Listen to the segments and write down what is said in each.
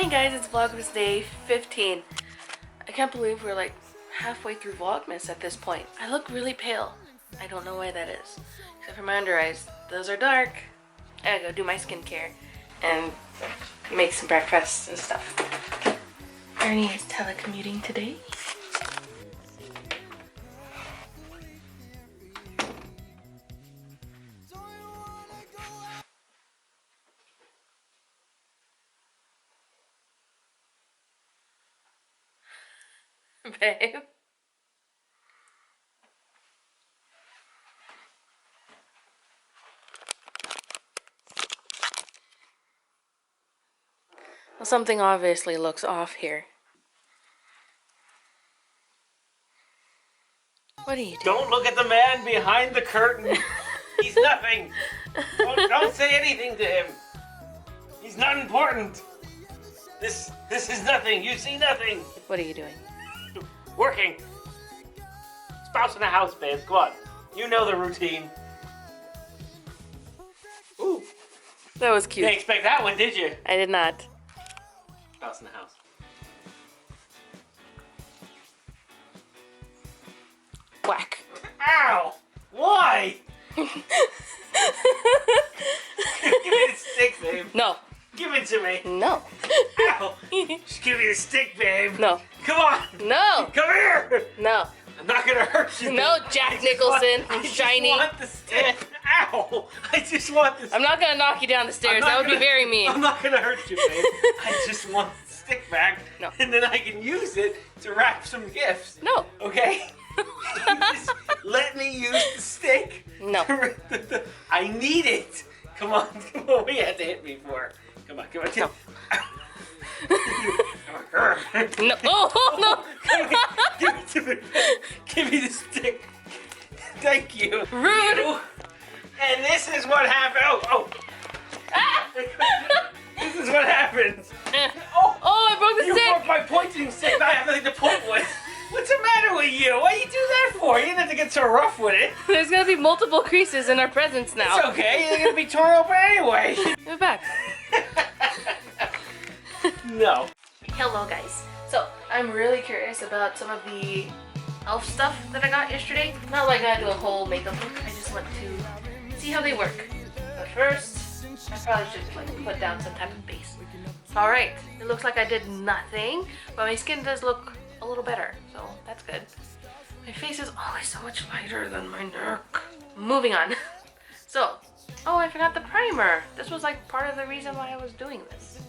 morning, guys. It's Vlogmas day 15. I can't believe we're like halfway through Vlogmas at this point. I look really pale. I don't know why that is. Except for my under eyes. Those are dark. I gotta go do my skincare and make some breakfast and stuff. Ernie is telecommuting today. Babe. Well, something obviously looks off here. What are you doing? Don't look at the man behind the curtain. He's nothing. Don't say anything to him. He's not important. This is nothing. You see nothing. What are you doing? Working. Spouse in the house, babe. Go on. You know the routine. Ooh. That was cute. Didn't expect that one, did you? I did not. Spouse in the house. Whack. Ow! Why? Give me the stick, babe. No. Give it to me. No. Ow! Just give me the stick, babe. No. Come on. No. Come here. No. I'm not gonna hurt you. No, Jack Nicholson. Shiny. I just want the stick. Ow! I just want the stick. I'm not gonna knock you down the stairs. That would be very mean. I'm not gonna hurt you, babe. I just want the stick back. No. And then I can use it to wrap some gifts. No. Okay? Just let me use the stick. No. I need it. Come on. Come on. You have to hit me for it. Come on. Come on. No. No. No. Oh, no. Give it to me. Give me the stick. Thank you. Rude. And this is what happened. Oh. Ah. This is what happens. Oh, I broke the You stick. broke my pointing stick. Now I have nothing to point with. What's the matter with you? What do you do that for? You didn't have to get so rough with it. There's gonna be multiple creases in our presents now. It's okay. You're gonna be torn open anyway. We're back. No. Hello, guys. So, I'm really curious about some of the elf stuff that I got yesterday. Not like I do a whole makeup look. I just want to see how they work. But first, I probably should like put down some type of base. Alright, it looks like I did nothing, but my skin does look a little better, so that's good. My face is always so much lighter than my neck. Moving on. So, oh, I forgot the primer. This was like part of the reason why I was doing this.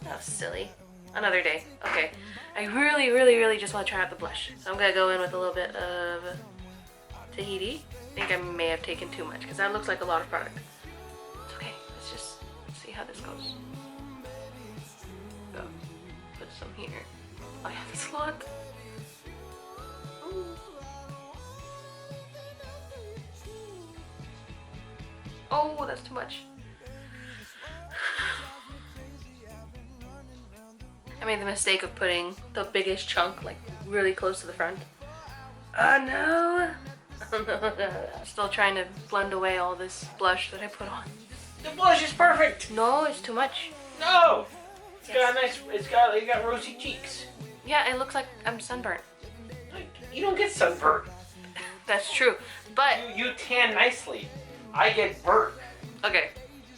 That was silly. Another day. Okay. I really just want to try out the blush. So I'm gonna go in with a little bit of Tahiti. I think I may have taken too much because that looks like a lot of product. It's okay. Let's just see how this goes. Go. Put some here. Oh yeah, that's a lot. Ooh. Oh, that's too much. I made the mistake of putting the biggest chunk like really close to the front. Oh no! Still trying to blend away all this blush that I put on. The blush is perfect. No, it's too much. No. It's Yes. got nice. You got rosy cheeks. Yeah, it looks like I'm sunburnt. You don't get sunburnt. That's true, but You tan nicely. I get burnt. okay,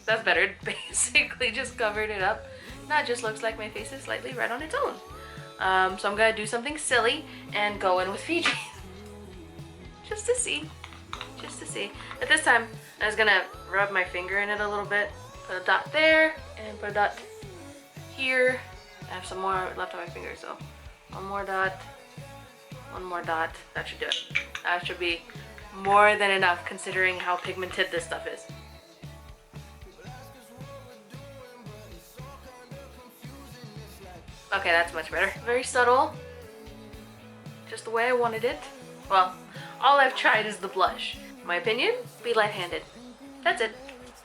that's better. It basically just covered it up. Now it just looks like my face is slightly red on its own. So I'm gonna do something silly and go in with Fiji. Just to see. At this time, I was gonna rub my finger in it a little bit. Put a dot there and put a dot here. I have some more left on my finger, so one more dot. That should do it. That should be more than enough considering how pigmented this stuff is. Okay, that's much better. Very subtle. Just the way I wanted it. Well, all I've tried is the blush. In my opinion, be light-handed. That's it.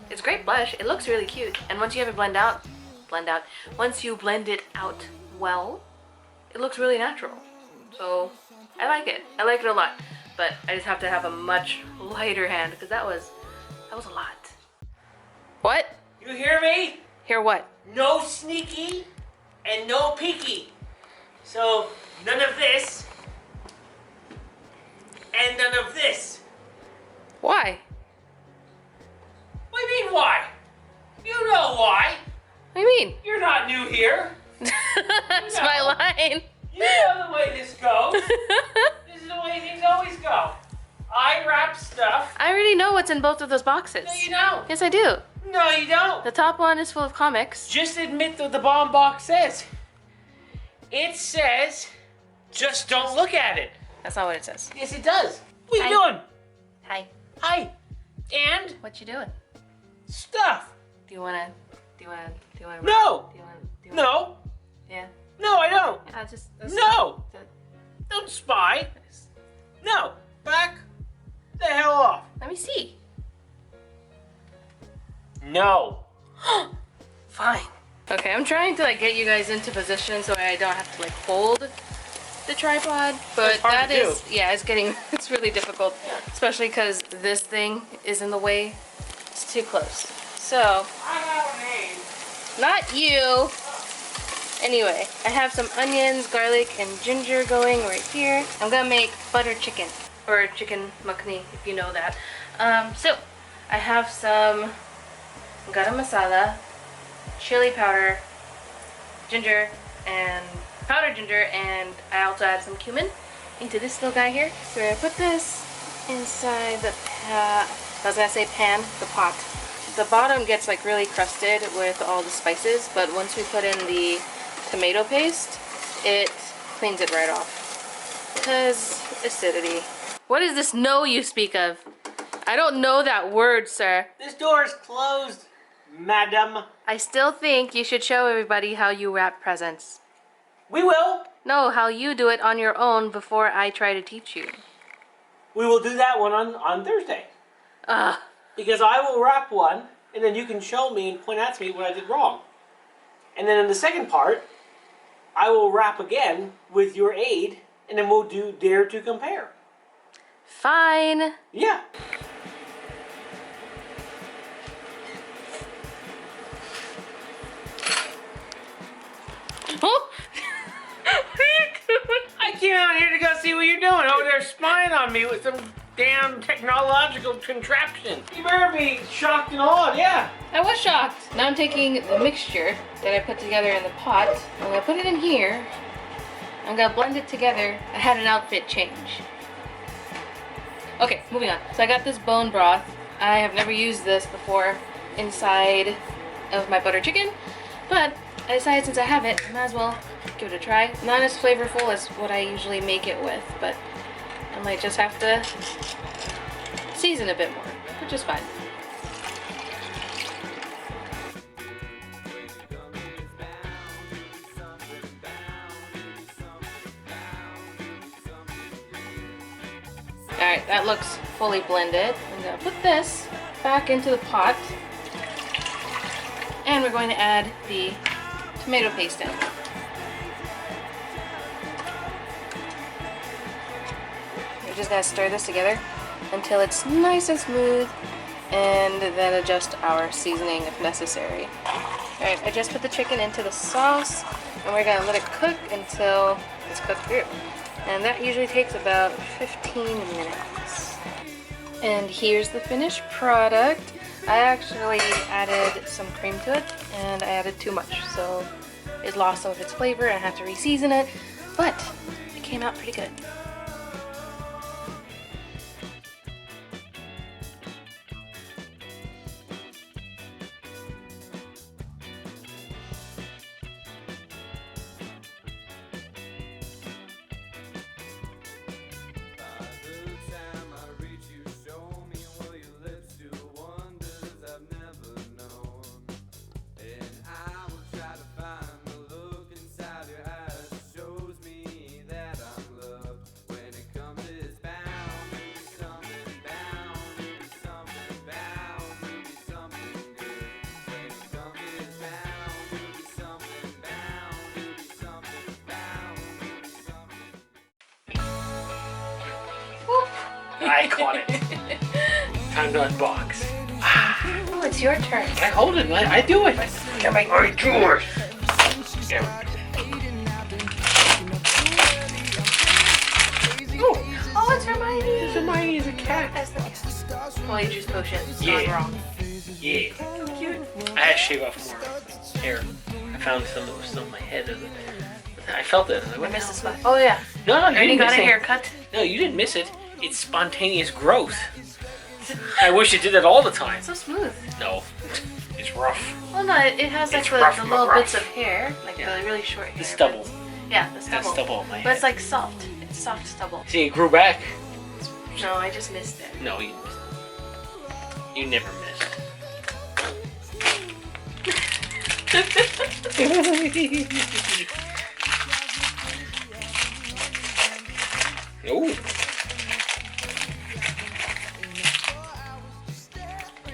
It's a great blush. It looks really cute. And once you have it once you blend it out well, it looks really natural. So, I like it. I like it a lot. But I just have to have a much lighter hand because that was a lot. What? You hear me? Hear what? No sneaky, and no peeky. So none of this and none of this. Why? What do you mean why? You know why. What do you mean? You're not new here. That's my line. You know the way this goes. This is the way things always go. I wrap stuff. I already know what's in both of those boxes. No, you don't. Yes, I do. No, you don't. The top one is full of comics. Just admit what the bomb box says. It says, just don't look at it. That's not what it says. Yes, it does. What are you doing? Hi. Hi. And What you doing? stuff. Do you wanna? No. Do you wanna? No. Yeah. No, I don't. Yeah, just. No. Don't spy. No. Back the hell off. Let me see. No. Fine. Okay, I'm trying to like get you guys into position so I don't have to like hold the tripod, but It's hard that to is, yeah, it's really difficult, especially because this thing is in the way. It's too close. So, I have a name. not you. Anyway, I have some onions, garlic, and ginger going right here. I'm gonna make butter chicken, or chicken makhni, if you know that. So, I have some garam masala, chili powder, ginger, and powdered ginger, and I also add some cumin into this little guy here. So we're gonna put this inside the the pot. The bottom gets like really crusted with all the spices, but once we put in the tomato paste, it cleans it right off. Because acidity. What is this no you speak of? I don't know that word, sir. This door is closed, madam. I still think you should show everybody how you wrap presents. We will. No, how you do it on your own before I try to teach you. We will do that one on Thursday. Ugh. Because I will wrap one, and then you can show me and point out to me what I did wrong. And then in the second part, I will wrap again with your aid, and then we'll do Dare to Compare. Fine. Yeah. Oh. What are you doing? I came out here to go see what you're doing over there spying on me with some damn technological contraption. You better be shocked and awed, yeah. I was shocked. Now I'm taking the mixture that I put together in the pot. I'm gonna put it in here. I'm gonna blend it together. I had an outfit change. Okay, moving on. So I got this bone broth. I have never used this before inside of my butter chicken, but I decided since I have it, I might as well give it a try. Not as flavorful as what I usually make it with, but I might just have to season a bit more, which is fine. Alright, that looks fully blended. I'm going to put this back into the pot. And we're going to add the tomato paste in. We're just going to stir this together until it's nice and smooth, and then adjust our seasoning if necessary. Alright, I just put the chicken into the sauce, and we're going to let it cook until it's cooked through. And that usually takes about 15 minutes. And here's the finished product. I actually added some cream to it, and I added too much, so it lost some of its flavor and I had to re-season it, but it came out pretty good. I caught it. Time to unbox. Oh, it's your turn. I hold it. I do it. Get my I do it. As the cat. Well, you juice potion. It's Yeah. not wrong. Yeah. Cute. I had to shave off more hair. I found some that was still on my head. I felt it. I missed a spot. Oh yeah. No, you Ernie didn't got miss a it. haircut. No, you didn't miss it. It's spontaneous growth. I wish it did that all the time. So smooth. No, it's rough. Well, no, it has like It's the rough, little rough. bits of hair, like Yeah. the really short hair. The stubble. Yeah, the That stubble. stubble on my But head. it's like soft. It's soft stubble. See, it grew back. No, I just missed it. No, you missed it. You never missed. Ooh.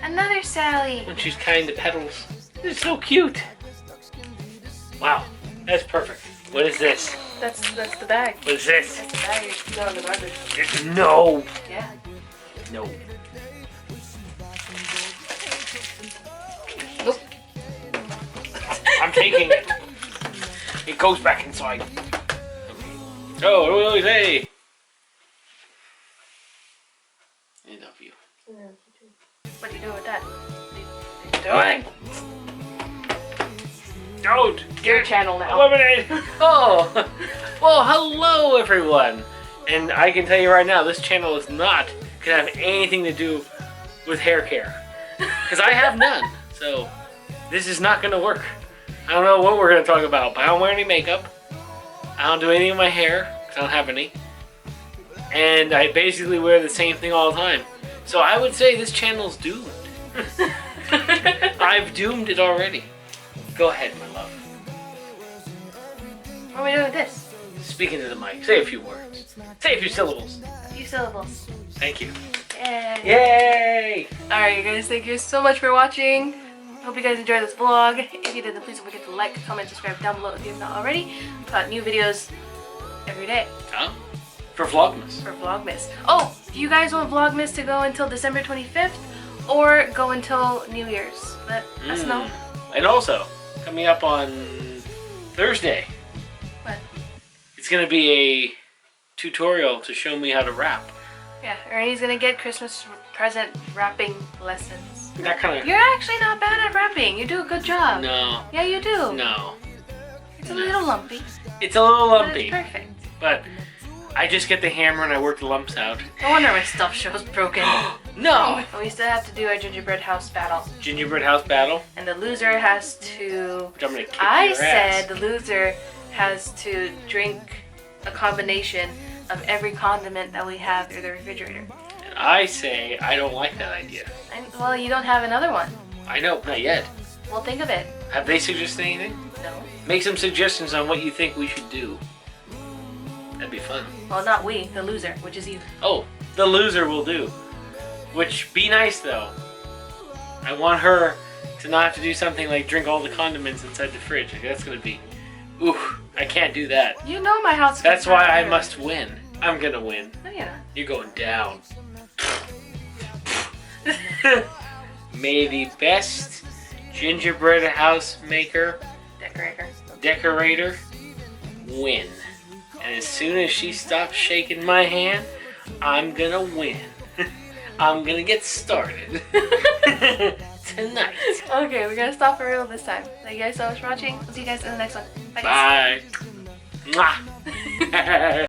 Another Sally. And she's tying the petals. It's so cute. Wow, that's perfect. What is this? That's the bag. What is this? That's the bag you throw in the garbage. No. Yeah. No. Nope. I'm taking it. It goes back inside. Oh, what do we say? I love you. What do you do with that? Doing? Don't Your channel now. eliminate. Oh, well, hello everyone. And I can tell you right now, this channel is not gonna have anything to do with hair care, because I have none. So this is not gonna work. I don't know what we're gonna talk about, but I don't wear any makeup. I don't do anything with my hair, because I don't have any. And I basically wear the same thing all the time. So I would say this channel's doomed. I've doomed it already. Go ahead, my love. What are we doing with this? Speaking to the mic, say a few words. Say a few syllables. A few syllables. Thank you. Yay. Yay! Alright, you guys, thank you so much for watching. Hope you guys enjoyed this vlog. If you did, then please don't forget to like, comment, subscribe down below if you have not already. Put out new videos every day Huh? For Vlogmas. for Vlogmas. Oh, do you guys want Vlogmas to go until December 25th or go until New Year's? Let us know. And also, coming up on Thursday, What? it's going to be a tutorial to show me how to wrap. Yeah, Ernie's gonna get Christmas present wrapping lessons. That kind of... You're actually not bad at wrapping. You do a good job. No. Yeah, you do. No. It's a little lumpy. It's a little But lumpy. it's perfect. But I just get the hammer and I work the lumps out. No wonder my stuff shows broken. No! But we still have to do our gingerbread house battle. Gingerbread house battle, And the loser has to... which I'm going to kick I your said ass. the loser has to drink a combination of every condiment that we have in the refrigerator. And I say I don't like that idea. Well, you don't have another one. I know, not yet. Well, think of it. Have they suggested anything? No. Make some suggestions on what you think we should do. That'd be fun. Well, not we, the loser, which is you. Oh, the loser will do. Which, be nice though. I want her to not have to do something like drink all the condiments inside the fridge. Like, that's gonna be... Ooh, I can't do that. You know my house. That's why I must win. I'm gonna win. No, you're not. You're going down. May the best gingerbread house maker, decorator win. And as soon as she stops shaking my hand, I'm gonna win. I'm gonna get started. Tonight. Okay, we're gonna stop for real this time. Thank you guys so much for watching. We'll see you guys in the next one. Bye. Guys. Bye. Mwah.